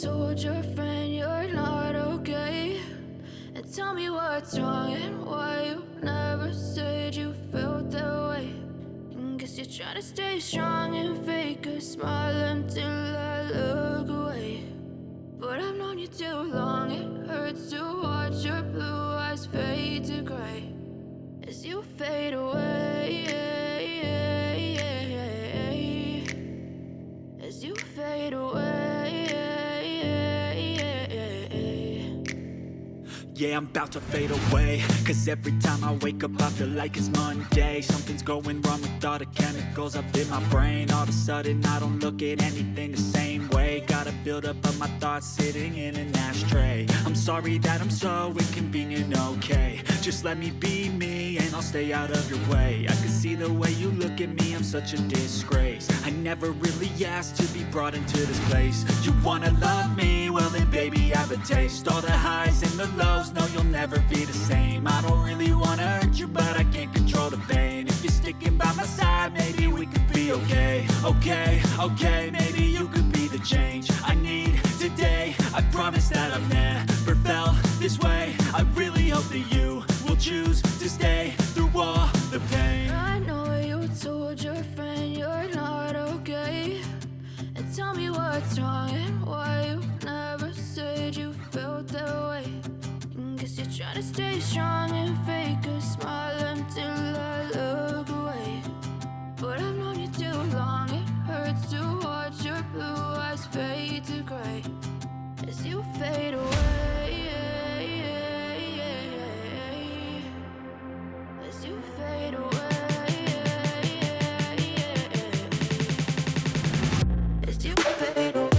told your friend you're not okay? And tell me what's wrong and why you never said you felt that way. And guess you're trying to stay strong and fake a smile until I look away. But I've known you too long, it hurts to watch your blue eyes fade to gray as you fade away, as you fade away. Yeah, I'm about to fade away, cause every time I wake up I feel like it's Monday. Something's going wrong with all the chemicals up in my brain. All of a sudden I don't look at anything the same way. Got a buildup of my thoughts sitting in an ashtray. I'm sorry that I'm so inconvenient, okay? Just let me be me and I'll stay out of your way. I can see the way you look at me, I'm such a disgrace. I never really asked to be brought into this place. You wanna love me? Well then baby, have a taste. All the highs and the lows, no, you'll never be the same. I don't really wanna hurt you, but I can't control the pain. If you're sticking by my side, maybe we could be okay. Okay, maybe you could be the change I need today. I promise that I've never felt this way. I really hope that you will choose to stay through all the pain. I know you told your friend you're not okay. And tell me what's wrong and why you never said you felt that way. And guess you're trying to stay strong and fake a smile until I look away. But I've known you too long, it hurts to watch your blue eyes fade to gray as you fade away, as you fade away. As you fade away.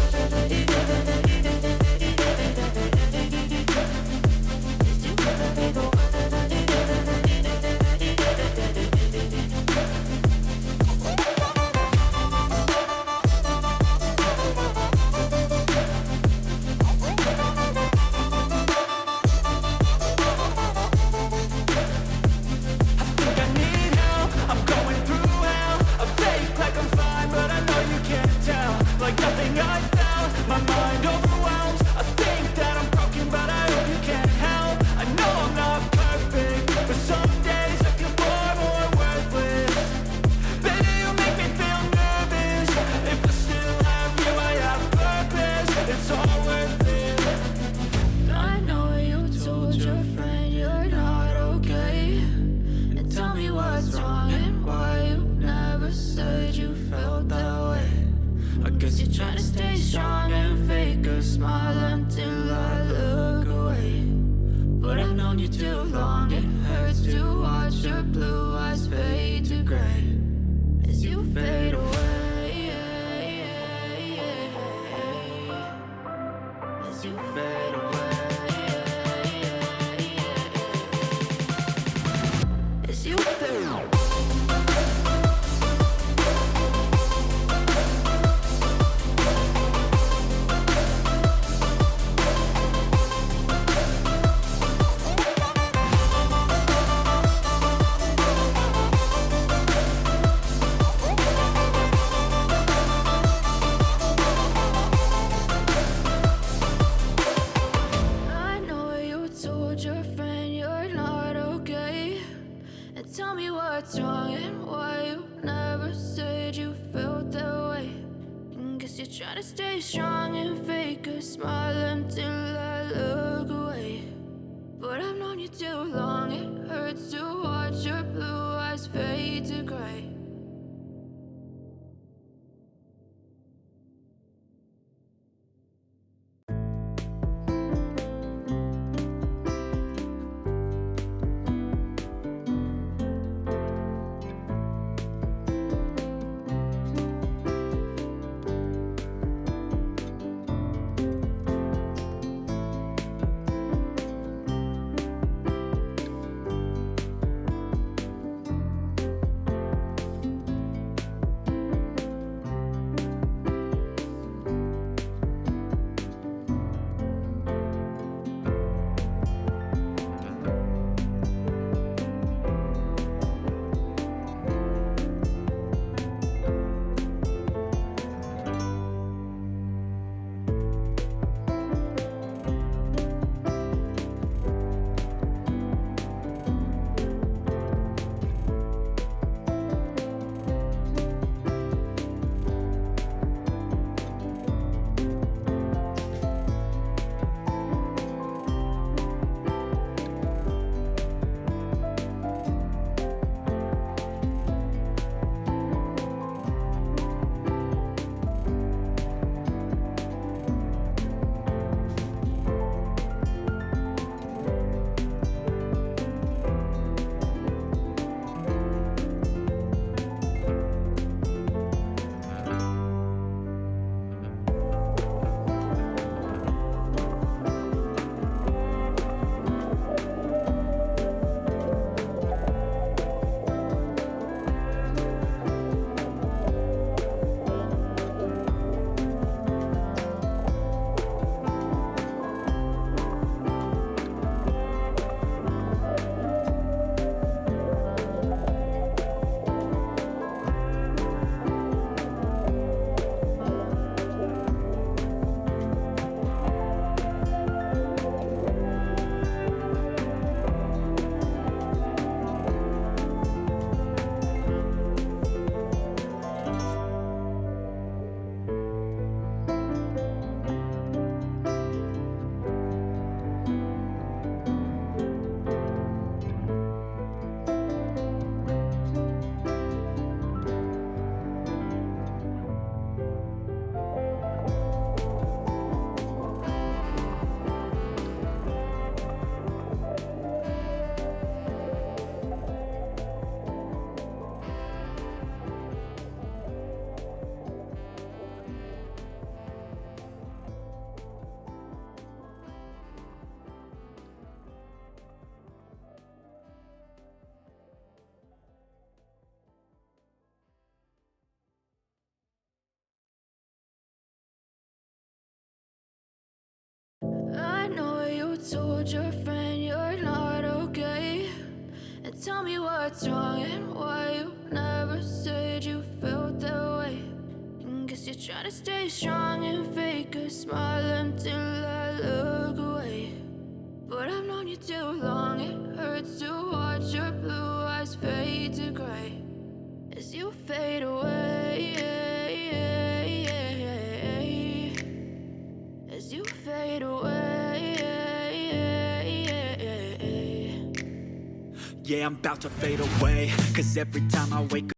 told your friend you're not okay? And tell me what's wrong and why you never said you felt that way. And guess you're trying to stay strong and fake a smile until I look away. But I've known you too long, it hurts to watch your blue eyes fade to gray as you fade away, as you fade away. Yeah, I'm about to fade away, 'cause every time I wake up